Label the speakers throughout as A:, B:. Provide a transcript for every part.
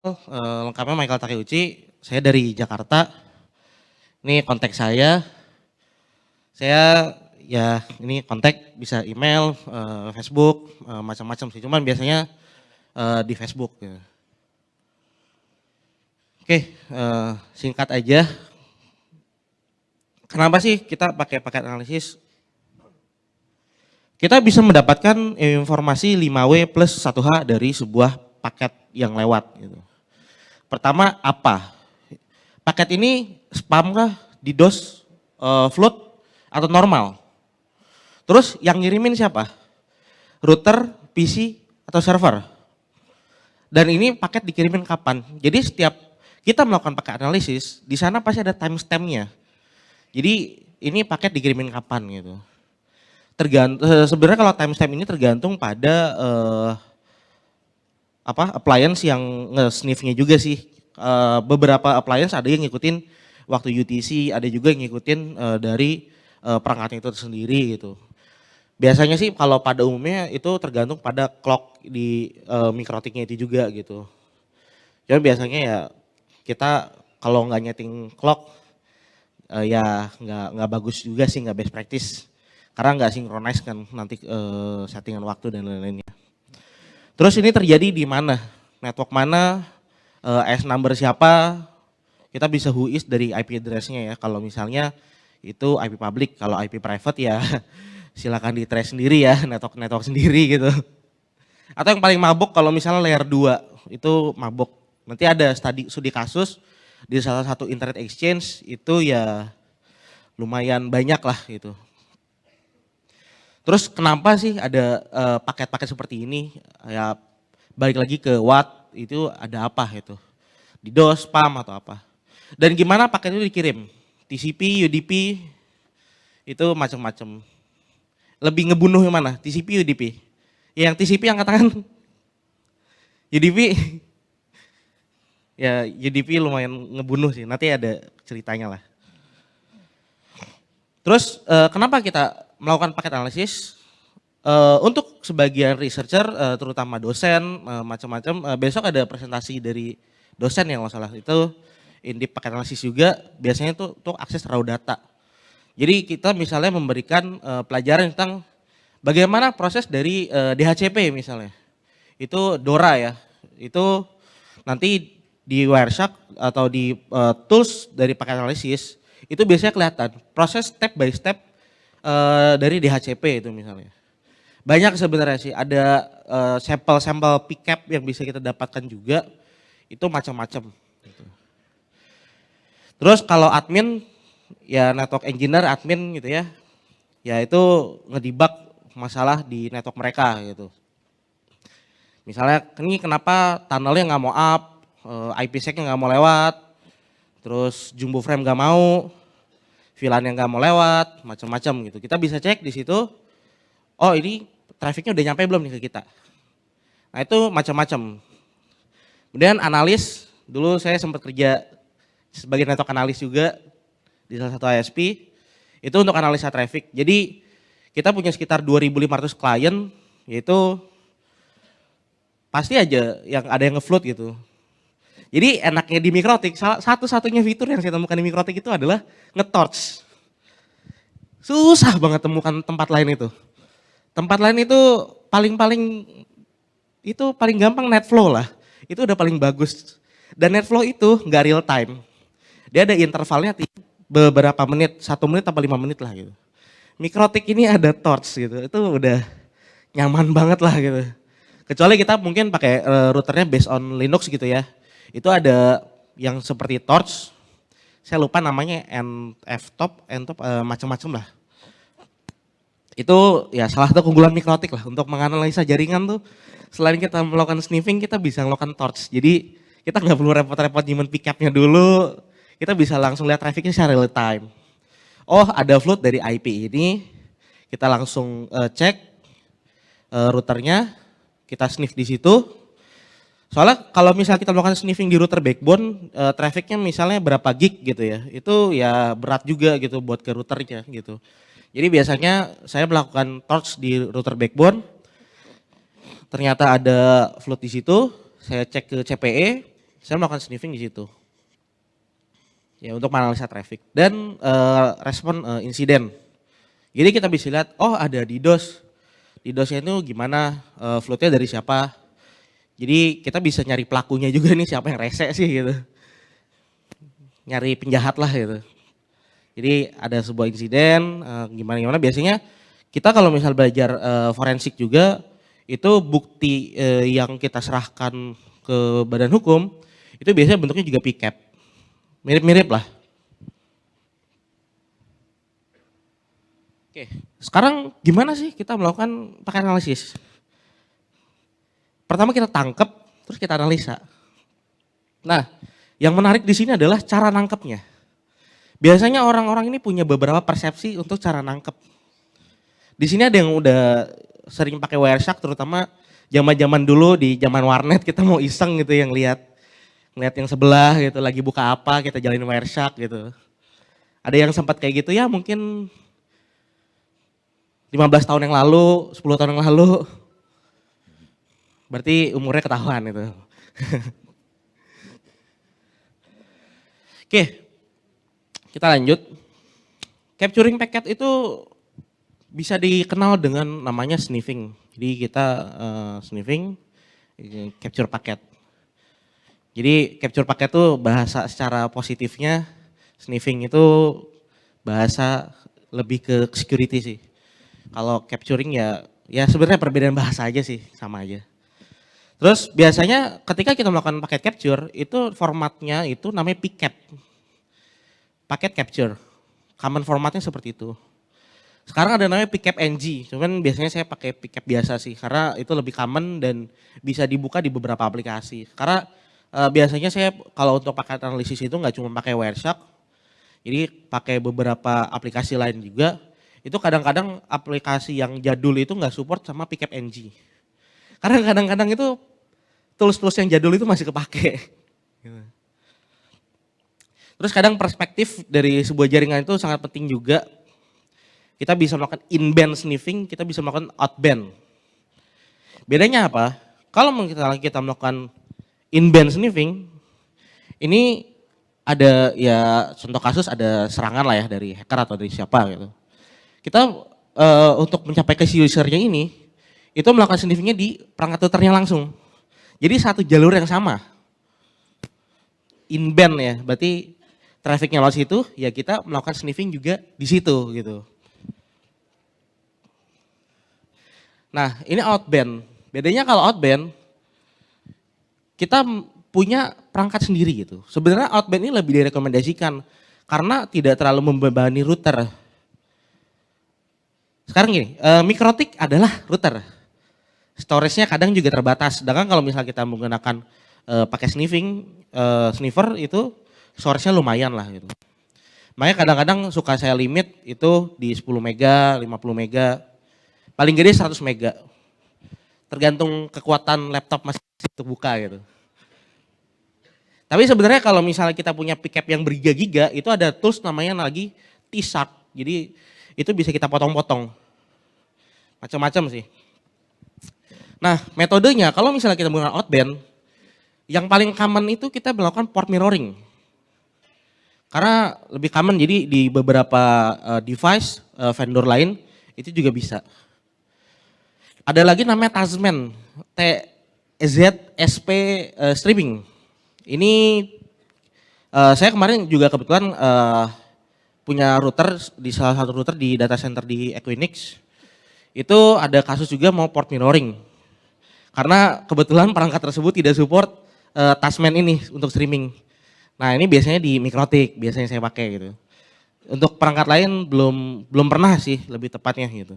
A: Lengkapnya Michael Takeuchi, saya dari Jakarta. Ini kontak saya ya ini kontak bisa email, Facebook, macam-macam sih. Cuman biasanya di Facebook. Ya. Oke, singkat aja. Kenapa sih kita pakai paket analisis? Kita bisa mendapatkan informasi 5W plus 1H dari sebuah paket yang lewat. Gitu. Pertama apa? Paket ini spam kah, DDoS, flood, atau normal? Terus yang ngirimin siapa? Router, PC, atau server? Dan ini paket dikirimin kapan? Jadi setiap kita melakukan paket analisis, di sana pasti ada timestamp-nya. Jadi ini paket dikirimin kapan gitu. Sebenarnya kalau timestamp ini tergantung pada appliance yang nge-sniff-nya juga sih. Beberapa appliance ada yang ngikutin waktu UTC, ada juga yang ngikutin dari perangkatnya itu sendiri gitu. Biasanya sih kalau pada umumnya itu tergantung pada clock di mikrotiknya itu juga gitu. Jadi biasanya ya kita kalau nggak nyeting clock ya nggak bagus juga sih, nggak best practice. Karena nggak synchronize kan nanti settingan waktu dan lain-lainnya. Terus ini terjadi di mana? Network mana? AS number siapa? Kita bisa whois dari IP address-nya ya. Kalau misalnya itu IP public, kalau IP private ya silakan di trace sendiri ya, network sendiri gitu. Atau yang paling mabuk kalau misalnya layer 2 itu mabuk. Nanti ada studi kasus di salah satu internet exchange itu ya lumayan banyak lah gitu. Terus kenapa sih ada paket-paket seperti ini? Ya balik lagi ke what itu ada apa itu? DDoS, spam atau apa? Dan gimana paket itu dikirim? TCP, UDP, itu macam-macam. Lebih ngebunuh yang mana? TCP, UDP? Yang TCP angkat tangan. UDP? Ya UDP lumayan ngebunuh sih, nanti ada ceritanya lah. Terus kenapa kita melakukan paket analisis? Untuk sebagian researcher, terutama dosen, macam-macam, besok ada presentasi dari dosen yang nggak salah itu di paket analisis juga biasanya tuh akses raw data. Jadi kita misalnya memberikan pelajaran tentang bagaimana proses dari DHCP misalnya. Itu DORA ya, itu nanti di Wireshark atau di tools dari paket analisis itu biasanya kelihatan proses step by step dari DHCP itu misalnya. Banyak sebenarnya sih, ada sampel-sampel PCAP yang bisa kita dapatkan juga, itu macam-macam. Gitu. Terus kalau admin, ya network engineer, admin gitu ya itu ngedebug masalah di network mereka gitu. Misalnya ini kenapa tunnelnya nggak mau up, IPsec-nya nggak mau lewat, terus jumbo frame nggak mau, VLAN yang nggak mau lewat, macam-macam gitu. Kita bisa cek di situ. Oh ini trafficnya udah nyampe belum nih ke kita. Nah itu macam-macam. Kemudian analis, dulu saya sempat kerja sebagai network analis juga di salah satu ISP. Itu untuk analisa traffic. Jadi kita punya sekitar 2.500 klien, yaitu pasti aja yang ada yang nge-float gitu. Jadi enaknya di Mikrotik, satu-satunya fitur yang saya temukan di Mikrotik itu adalah nge-torch. Susah banget temukan tempat lain itu. Tempat lain itu paling gampang NetFlow lah. Itu udah paling bagus. Dan NetFlow itu nggak real time. Dia ada intervalnya beberapa menit, 1 menit atau 5 menit lah gitu. Mikrotik ini ada torch gitu, itu udah nyaman banget lah gitu. Kecuali kita mungkin pakai routernya based on Linux gitu ya. Itu ada yang seperti torch, saya lupa namanya NFTop, macam-macam lah. Itu ya salah satu keunggulan Mikrotik lah untuk menganalisa jaringan tuh. Selain kita melakukan sniffing, kita bisa melakukan torch. Jadi kita nggak perlu repot-repot nyimpen pick-up-nya dulu. Kita bisa langsung lihat trafficnya secara real time. Oh ada flood dari IP ini, kita langsung cek routernya, kita sniff di situ. Soalnya kalau misalnya kita melakukan sniffing di router backbone, trafficnya misalnya berapa gig gitu ya, itu ya berat juga gitu buat ke routernya gitu. Jadi biasanya saya melakukan torch di router backbone, ternyata ada flood di situ, saya cek ke CPE, Saya melakukan sniffing di situ. Ya untuk menganalisa traffic dan respon insiden. Jadi kita bisa lihat, oh ada DDoS. DDoS-nya itu gimana, floatnya dari siapa. Jadi kita bisa nyari pelakunya juga nih, siapa yang rese sih gitu. Nyari penjahat lah gitu. Jadi ada sebuah insiden, gimana-gimana biasanya kita kalau misal belajar forensik juga, itu bukti yang kita serahkan ke badan hukum, itu biasanya bentuknya juga PCAP. Mirip-mirip lah. Oke, sekarang gimana sih kita melakukan pakai analisis? Pertama kita tangkap, terus kita analisa. Nah, yang menarik di sini adalah cara nangkepnya. Biasanya orang-orang ini punya beberapa persepsi untuk cara nangkep. Di sini ada yang udah sering pakai Wireshark, terutama zaman-zaman dulu di zaman warnet kita mau iseng gitu yang lihat yang sebelah gitu lagi buka apa kita jalin Wireshark gitu. Ada yang sempat kayak gitu ya mungkin 15 tahun yang lalu, 10 tahun yang lalu. Berarti umurnya ketahuan itu. Oke, kita lanjut. Capturing packet itu bisa dikenal dengan namanya sniffing. Jadi kita sniffing, capture packet. Jadi capture packet itu bahasa secara positifnya, sniffing itu bahasa lebih ke security sih. Kalau capturing ya sebenarnya perbedaan bahasa aja sih, sama aja. Terus biasanya ketika kita melakukan paket capture, itu formatnya itu namanya PCAP. Paket capture. Common formatnya seperti itu. Sekarang ada namanya PCAP NG, cuman biasanya saya pakai PCAP biasa sih, karena itu lebih common dan bisa dibuka di beberapa aplikasi. Karena biasanya saya kalau untuk paket analisis itu nggak cuma pakai Wireshark, jadi pakai beberapa aplikasi lain juga. Itu kadang-kadang aplikasi yang jadul itu nggak support sama PCAP NG. Karena kadang-kadang itu tools-tools yang jadul itu masih kepake. Terus kadang perspektif dari sebuah jaringan itu sangat penting juga. Kita bisa melakukan in-band sniffing, kita bisa melakukan out-band. Bedanya apa? Kalau kita melakukan in-band sniffing, ini ada ya contoh kasus ada serangan lah ya dari hacker atau dari siapa gitu. Kita untuk mencapai ke si usernya ini, itu melakukan sniffingnya di perangkat routernya langsung. Jadi satu jalur yang sama. In-band ya, berarti trafficnya lewat situ, ya kita melakukan sniffing juga di situ gitu. Nah ini out-band, bedanya kalau out-band, kita punya perangkat sendiri gitu. Sebenarnya out-band ini lebih direkomendasikan, karena tidak terlalu membebani router. Sekarang gini, MikroTik adalah router. Storage-nya kadang juga terbatas. Sedangkan kalau misalnya kita menggunakan pakai sniffing, sniffer itu storage-nya lumayan lah gitu. Makanya kadang-kadang suka saya limit itu di 10 mega, 50 mega, paling gede 100 mega. Tergantung kekuatan laptop masih untuk buka gitu. Tapi sebenarnya kalau misalnya kita punya pickup yang bergiga-giga, itu ada tools namanya lagi T-Shark. Jadi itu bisa kita potong-potong. Macam-macam sih. Nah metodenya kalau misalnya kita menggunakan outband, yang paling common itu kita melakukan port mirroring. Karena lebih common jadi di beberapa device vendor lain itu juga bisa. Ada lagi namanya Tasman, TZSP streaming. Ini saya kemarin juga kebetulan punya router di salah satu router di data center di Equinix. Itu ada kasus juga mau port mirroring. Karena kebetulan perangkat tersebut tidak support Tasman ini untuk streaming. Nah ini biasanya di MikroTik, biasanya saya pakai gitu. Untuk perangkat lain belum pernah sih lebih tepatnya gitu.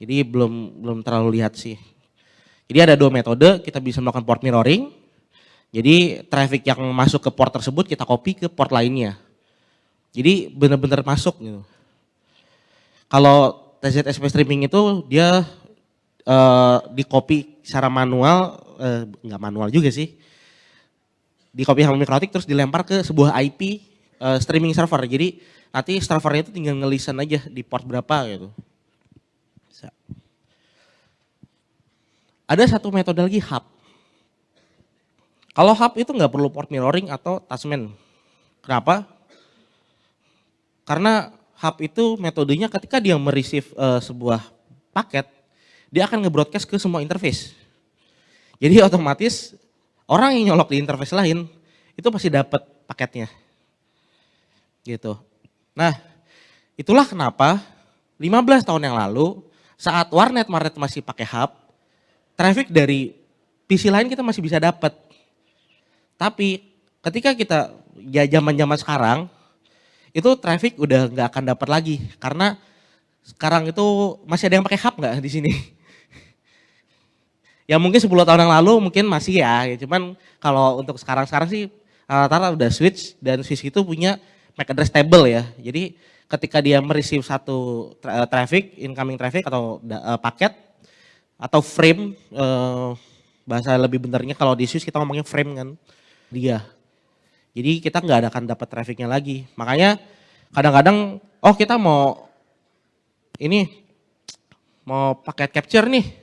A: Jadi belum terlalu lihat sih. Jadi ada dua metode, kita bisa melakukan port mirroring. Jadi traffic yang masuk ke port tersebut kita copy ke port lainnya. Jadi benar-benar masuk gitu. Kalau TZSP streaming itu dia di copy secara manual, nggak manual juga sih. Di copy sama MikroTik terus dilempar ke sebuah IP streaming server. Jadi nanti servernya itu tinggal nge-listen aja di port berapa gitu. Bisa. Ada satu metode lagi hub. Kalau hub itu nggak perlu port mirroring atau attachment. Kenapa? Karena hub itu metodenya ketika dia mereceive sebuah paket, dia akan nge-broadcast ke semua interface. Jadi otomatis orang yang nyolok di interface lain itu pasti dapat paketnya. Gitu. Nah, itulah kenapa 15 tahun yang lalu saat warnet masih pakai hub, traffic dari PC lain kita masih bisa dapat. Tapi ketika kita ya zaman-zaman sekarang itu traffic udah nggak akan dapat lagi karena sekarang itu masih ada yang pakai hub nggak di sini? Ya mungkin 10 tahun yang lalu mungkin masih ya, cuman kalau untuk sekarang sih rata-rata udah switch dan switch itu punya MAC address table ya. Jadi ketika dia mereceive satu traffic, incoming traffic atau paket atau frame, bahasa lebih benarnya kalau di switch kita ngomongin frame kan dia. Jadi kita nggak akan dapat trafficnya lagi. Makanya kadang-kadang kita mau paket capture nih.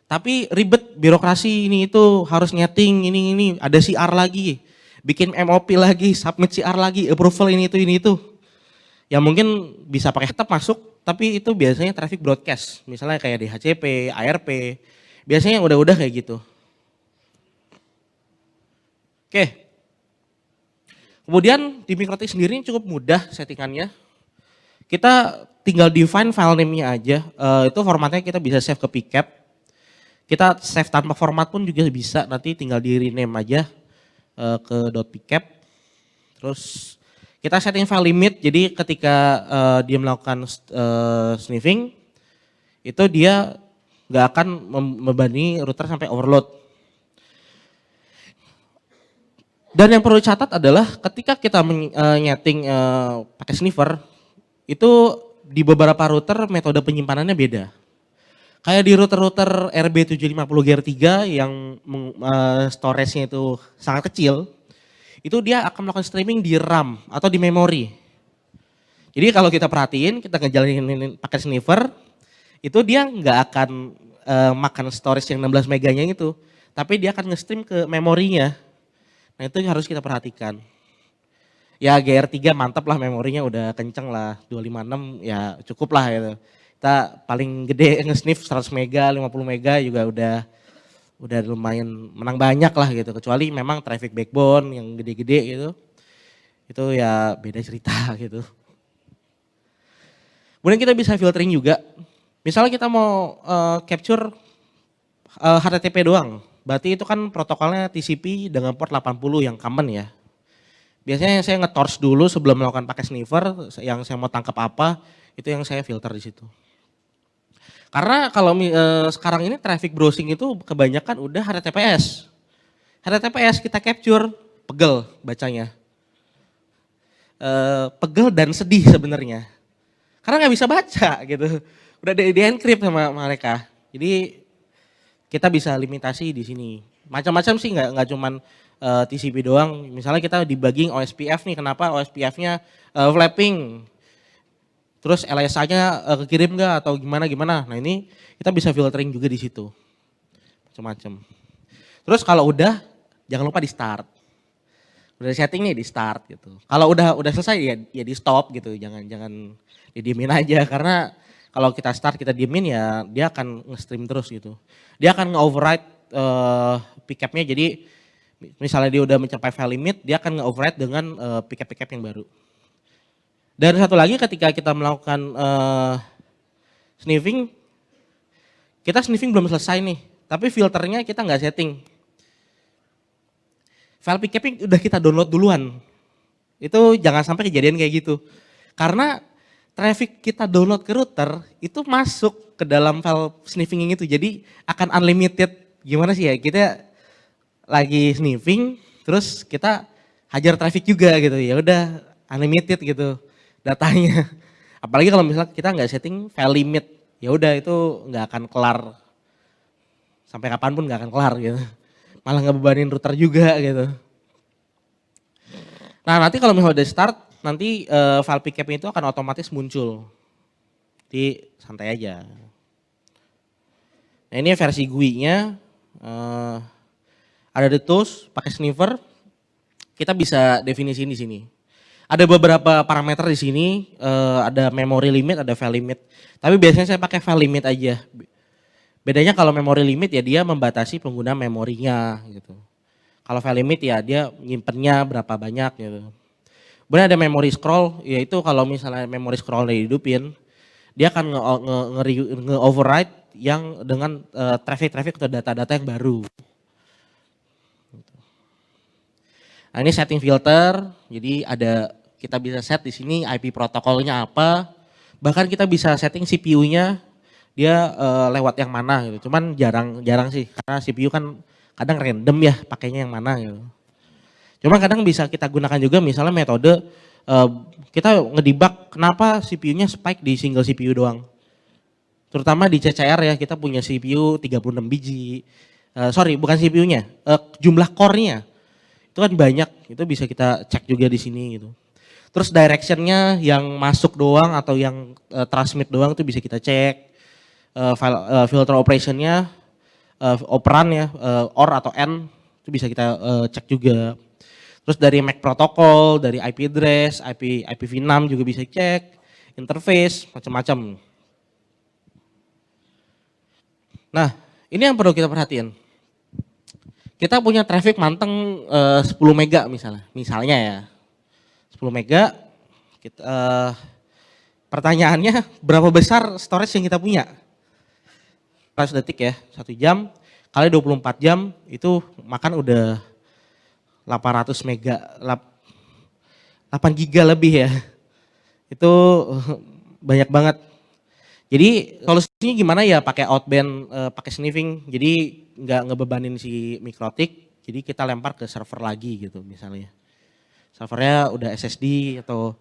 A: Tapi ribet birokrasi ini itu harus nyeting ini ada CR lagi, bikin MOP lagi, submit CR lagi, approval ini itu. Ya mungkin bisa pakai tetap masuk, tapi itu biasanya traffic broadcast, misalnya kayak DHCP, ARP, biasanya yang udah kayak gitu. Oke. Kemudian di MikroTik sendiri cukup mudah settingannya. Kita tinggal define file name-nya aja, itu formatnya kita bisa save ke pcap. Kita save tanpa format pun juga bisa, nanti tinggal di rename aja ke .pcap. Terus kita setting file limit, jadi ketika dia melakukan sniffing, itu dia nggak akan membebani router sampai overload. Dan yang perlu dicatat adalah ketika kita nyeting pakai sniffer, itu di beberapa router metode penyimpanannya beda. Kayak di router-router RB750GR3 yang storage-nya itu sangat kecil, itu dia akan melakukan streaming di RAM atau di memori. Jadi kalau kita perhatiin, kita ngejalanin pakai sniffer, itu dia nggak akan makan storage yang 16 meganya itu, tapi dia akan nge-stream ke memorinya. Nah itu harus kita perhatikan. Ya GR3 mantap lah, memorinya udah kenceng lah, 256 ya cukup lah gitu. Kita paling gede nge-sniff 100 mega, 50 mega juga udah lumayan menang banyak lah gitu. Kecuali memang traffic backbone yang gede-gede gitu, itu ya beda cerita gitu. Kemudian kita bisa filtering juga. Misalnya kita mau capture HTTP doang, berarti itu kan protokolnya TCP dengan port 80 yang common ya. Biasanya saya nge-torch dulu sebelum melakukan pakai sniffer, yang saya mau tangkap apa, itu yang saya filter di situ. Karena kalau sekarang ini traffic browsing itu kebanyakan udah HTTPS. HTTPS kita capture, pegel bacanya. Pegel dan sedih sebenarnya. Karena nggak bisa baca gitu. Udah di-encrypt sama mereka. Jadi kita bisa limitasi di sini. Macam-macam sih, nggak cuman TCP doang. Misalnya kita debugging OSPF nih, kenapa OSPF-nya flapping? Terus LSA-nya kekirim nggak atau gimana? Nah ini kita bisa filtering juga di situ, macam-macam. Terus kalau udah, jangan lupa di start. Udah setting nih di start gitu. Kalau udah selesai ya di stop gitu, jangan didiemin aja karena kalau kita start kita diemin ya dia akan nge-stream terus gitu. Dia akan nge-override pickup-nya, jadi misalnya dia udah mencapai file limit, dia akan nge-override dengan pickup yang baru. Dan satu lagi ketika kita melakukan sniffing, kita sniffing belum selesai nih, tapi filternya kita nggak setting. File pickup udah kita download duluan. Itu jangan sampai kejadian kayak gitu. Karena traffic kita download ke router itu masuk ke dalam file sniffing itu, jadi akan unlimited. Gimana sih ya, kita lagi sniffing, terus kita hajar traffic juga gitu, ya udah unlimited gitu datanya. Apalagi kalau misalnya kita nggak setting file limit, ya udah itu nggak akan kelar sampai kapanpun, nggak akan kelar gitu. Malah ngebebanin router juga gitu. Nah nanti kalau misalnya udah start, nanti file pickup itu akan otomatis muncul. Jadi santai aja. Nah ini versi GUI-nya. Ada the tools, pakai sniffer, kita bisa definisiin di sini. Ada beberapa parameter di sini, ada memory limit, ada file limit. Tapi biasanya saya pakai file limit aja. Bedanya kalau memory limit ya dia membatasi pengguna memorinya gitu. Kalau file limit ya dia nyimpennya berapa banyak gitu. Kemudian ada memory scroll, yaitu kalau misalnya memory scroll dihidupin, dia akan nge-override yang dengan traffic-traffic atau data-data yang baru. Nah ini setting filter, jadi ada kita bisa set di sini IP protokolnya apa, bahkan kita bisa setting CPU-nya dia lewat yang mana gitu. Cuman jarang sih karena CPU kan kadang random ya pakainya yang mana gitu. Cuman kadang bisa kita gunakan juga misalnya metode kita ngedebug kenapa CPU-nya spike di single CPU doang. Terutama di CCR ya kita punya CPU 36 biji, sorry bukan CPU-nya, jumlah core-nya. Itu kan banyak, itu bisa kita cek juga di sini gitu. Terus direction-nya yang masuk doang atau yang transmit doang itu bisa kita cek. Filter operation-nya, operan ya, OR atau AND itu bisa kita cek juga. Terus dari MAC protokol, dari IP address, IPv6 juga bisa cek, interface, macam-macam. Nah, ini yang perlu kita perhatiin. Kita punya traffic manteng 10 mega misalnya ya. 10 mega, pertanyaannya berapa besar storage yang kita punya? 100 detik ya, 1 jam kali 24 jam itu makan udah 800 mega, 8 giga lebih ya. Itu banyak banget. Jadi solusinya gimana ya pakai outbound, pakai sniffing, jadi nggak ngebebanin si mikrotik, jadi kita lempar ke server lagi gitu misalnya. Servernya udah SSD atau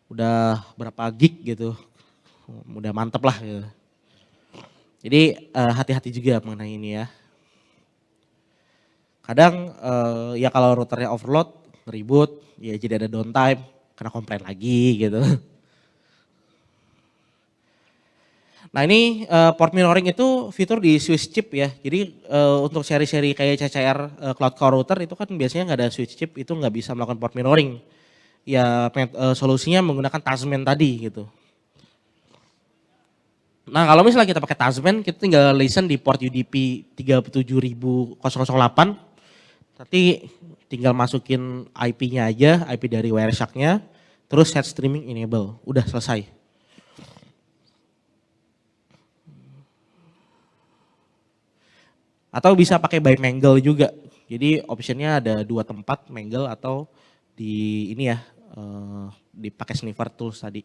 A: udah berapa gig gitu, udah mantep lah gitu. Jadi hati-hati juga mengenai ini ya. Kadang ya kalau routernya overload, ngeribut, ya jadi ada downtime, kena komplain lagi gitu. Nah ini port mirroring itu fitur di switch chip ya. Jadi untuk seri-seri kayak CCR Cloud Core Router itu kan biasanya nggak ada switch chip, itu nggak bisa melakukan port mirroring. Ya solusinya menggunakan Tasman tadi gitu. Nah kalau misalnya kita pakai Tasman, kita tinggal listen di port UDP 37008. Nanti tinggal masukin IP-nya aja, IP dari Wireshark-nya, terus set streaming enable, udah selesai. Atau bisa pakai by mangle juga. Jadi optionnya ada 2 tempat, mangle atau di ini ya, dipakai sniffer tools tadi.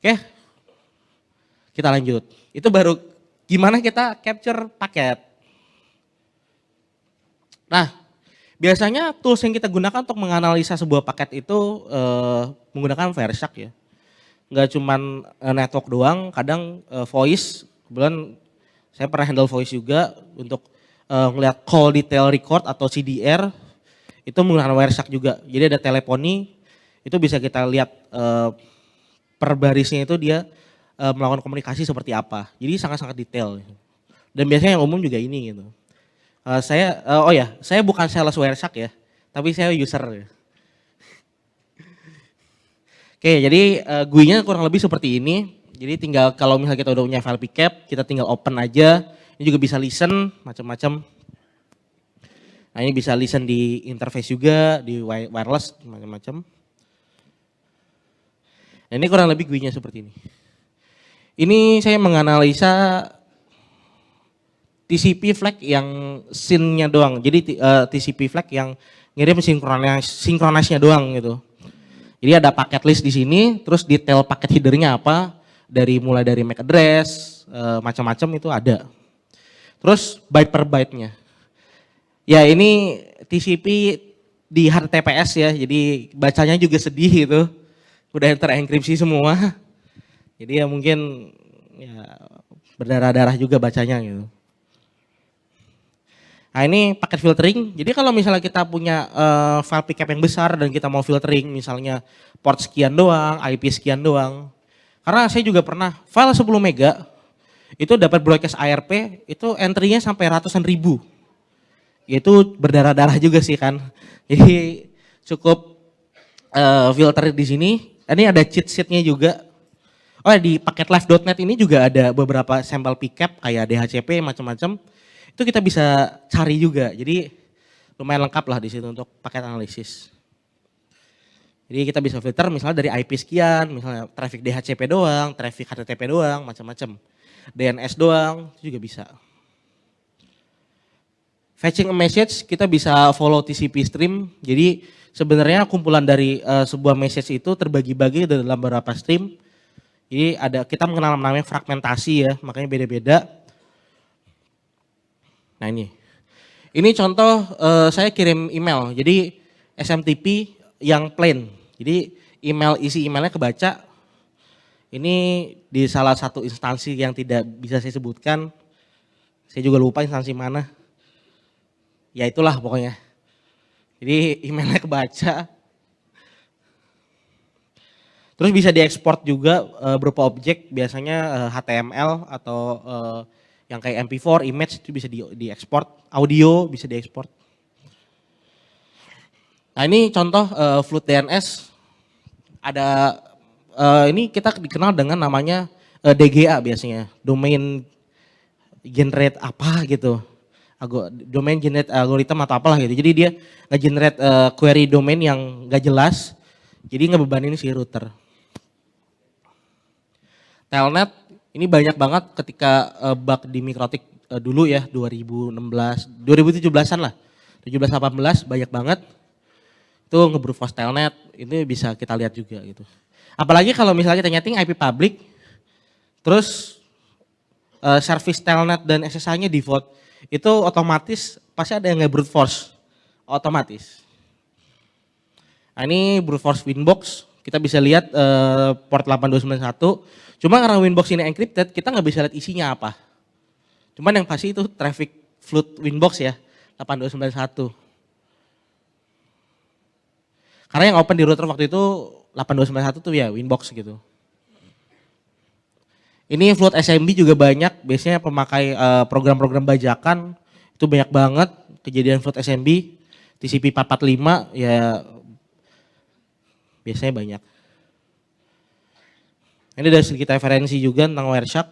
A: Oke, kita lanjut. Itu baru gimana kita capture paket. Nah, biasanya tools yang kita gunakan untuk menganalisa sebuah paket itu menggunakan Wireshark ya. Nggak cuman network doang, kadang voice, kebetulan saya pernah handle voice juga untuk ngeliat call detail record atau CDR itu menggunakan Wireshark juga. Jadi ada teleponi itu bisa kita lihat per barisnya itu dia melakukan komunikasi seperti apa. Jadi sangat-sangat detail. Dan biasanya yang umum juga ini gitu. Saya bukan sales Wireshark ya, tapi saya user. Oke, jadi GUI-nya kurang lebih seperti ini. Jadi tinggal kalau misalnya kita udah punya file pcap, kita tinggal open aja. Ini juga bisa listen macam-macam. Nah ini bisa listen di interface juga, di wireless macam-macam. Nah ini kurang lebih GUI-nya seperti ini. Ini saya menganalisa TCP flag yang SYN-nya doang. Jadi TCP flag yang ngirim sinkronisnya doang gitu. Jadi ada paket list di sini, terus detail paket header-nya apa. Mulai dari MAC address, macam-macam itu ada. Terus byte per byte-nya. Ya ini TCP di HTTPS ya, jadi bacanya juga sedih gitu. Udah terenkripsi semua. Jadi ya mungkin ya berdarah-darah juga bacanya gitu. Nah ini paket filtering, jadi kalau misalnya kita punya file pcap yang besar dan kita mau filtering misalnya port sekian doang, IP sekian doang. Karena saya juga pernah file 10 mega itu dapat broadcast ARP itu entry-nya sampai ratusan ribu. Itu berdarah-darah juga sih kan. Jadi cukup filter di sini. Ini ada cheat sheet-nya juga. Oh di paket live.net ini juga ada beberapa sampel picap kayak DHCP macam-macam. Itu kita bisa cari juga. Jadi lumayan lengkap lah di situ untuk paket analisis. Jadi kita bisa filter misalnya dari IP sekian, misalnya traffic DHCP doang, traffic HTTP doang, macam-macam. DNS doang, itu juga bisa. Fetching a message, kita bisa follow TCP stream. Jadi sebenarnya kumpulan dari sebuah message itu terbagi-bagi dalam beberapa stream. Jadi kita mengenal namanya fragmentasi ya, makanya beda-beda. Nah ini contoh saya kirim email, jadi SMTP yang plain. Jadi isi emailnya kebaca. Ini di salah satu instansi yang tidak bisa saya sebutkan. Saya juga lupa instansi mana. Ya itulah pokoknya. Jadi emailnya kebaca. Terus bisa diekspor juga berupa objek, biasanya HTML atau yang kayak MP4, image itu bisa diekspor, audio bisa diekspor. Nah ini contoh Flood DNS, ada ini kita dikenal dengan namanya DGA biasanya, domain generate apa gitu. Domain generate algorithm atau apalah gitu. Jadi dia nge-generate query domain yang gak jelas, jadi ngebebanin si router. Telnet ini banyak banget ketika bug di Mikrotik dulu ya 2016, 2017-an lah. 17-18 banyak banget. Itu nge-brute force telnet, ini bisa kita lihat juga gitu. Apalagi kalau misalnya kita nyeting IP public, terus service telnet dan SSH-nya default, itu otomatis pasti ada yang nge-brute force, otomatis. Nah ini brute force Winbox, kita bisa lihat port 8291, cuma karena Winbox ini encrypted, kita nggak bisa lihat isinya apa. Cuman yang pasti itu traffic flood Winbox ya, 8291. Karena yang open di router waktu itu 8291 tuh ya Winbox gitu. Ini flood SMB juga banyak, biasanya pemakai program-program bajakan itu banyak banget kejadian flood SMB. TCP 445 ya biasanya banyak. Ini dari sedikit referensi juga tentang Wireshark,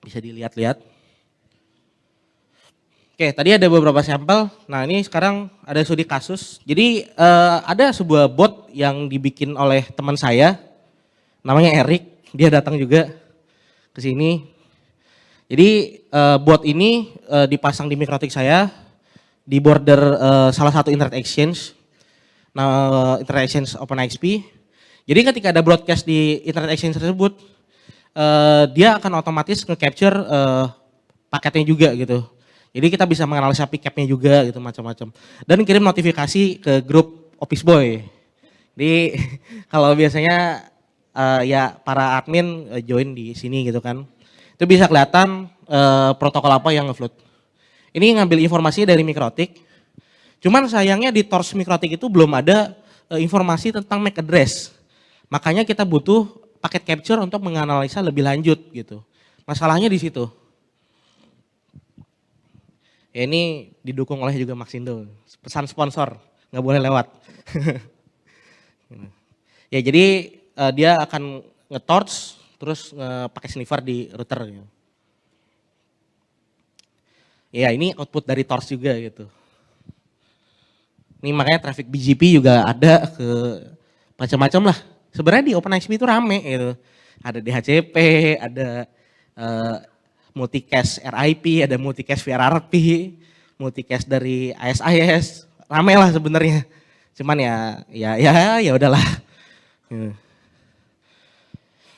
A: bisa dilihat-lihat. Oke, tadi ada beberapa sampel. Nah ini sekarang ada studi kasus. Jadi ada sebuah bot yang dibikin oleh teman saya, namanya Eric. Dia datang juga ke sini. Jadi bot ini dipasang di Mikrotik saya di border salah satu internet exchange, nah internet exchange OpenIXP. Jadi ketika ada broadcast di internet exchange tersebut, dia akan otomatis nge-capture paketnya juga gitu. Jadi kita bisa menganalisa pick-up-nya juga gitu macam-macam. Dan kirim notifikasi ke grup Office Boy. Jadi kalau biasanya ya para admin join di sini gitu kan. Itu bisa kelihatan protokol apa yang nge-flood. Ini ngambil informasi dari Mikrotik. Cuman sayangnya di Torch Mikrotik itu belum ada informasi tentang MAC address. Makanya kita butuh paket capture untuk menganalisa lebih lanjut gitu. Masalahnya di situ. Ya ini didukung oleh juga Maxindo. Pesan sponsor, nggak boleh lewat. Ya jadi dia akan nge-torch terus pakai sniffer di router. Ya ini output dari torch juga gitu. Ini makanya traffic BGP juga ada ke macam-macam lah. Sebenarnya di OpenIXP itu rame gitu. Ada DHCP, ada multicast RIP, ada multicast VRRP, multicast dari ASIS, rame lah sebenarnya. Cuman ya udahlah.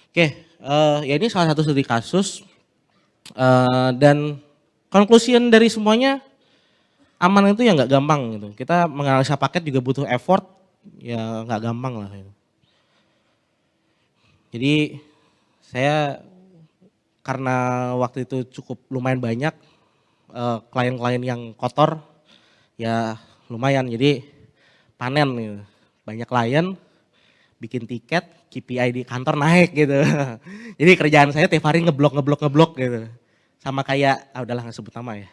A: Oke, ya ini salah satu studi kasus dan conclusion dari semuanya aman itu ya nggak gampang gitu. Kita menganalisa paket juga butuh effort, ya nggak gampang lah. Gitu. Jadi saya karena waktu itu cukup lumayan banyak klien-klien yang kotor, ya lumayan jadi panen gitu. Banyak klien, bikin tiket, KPI di kantor naik gitu. Jadi kerjaan saya tiap hari ngeblok gitu. Sama kayak, udahlah nggak sebut nama ya.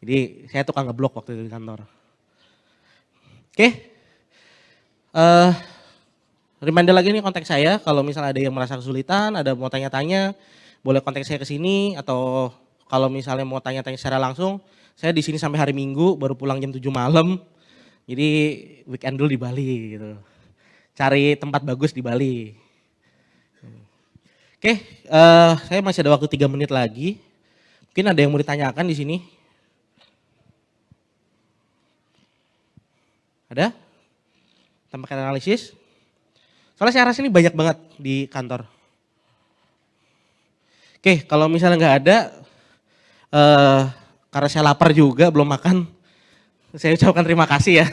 A: Jadi saya tukang ngeblok waktu itu di kantor. Oke, reminder lagi nih kontak saya, kalau misalnya ada yang merasa kesulitan, ada mau tanya-tanya, boleh kontak saya ke sini, atau kalau misalnya mau tanya-tanya secara langsung, saya di sini sampai hari Minggu, baru pulang jam 7 malam, jadi weekend dulu di Bali gitu. Cari tempat bagus di Bali. Oke, saya masih ada waktu 3 menit lagi. Mungkin ada yang mau ditanyakan di sini? Ada? Tanpa analisis? Soalnya saya rasa ini banyak banget di kantor. Oke, kalau misalnya nggak ada, karena saya lapar juga, belum makan, saya ucapkan terima kasih ya.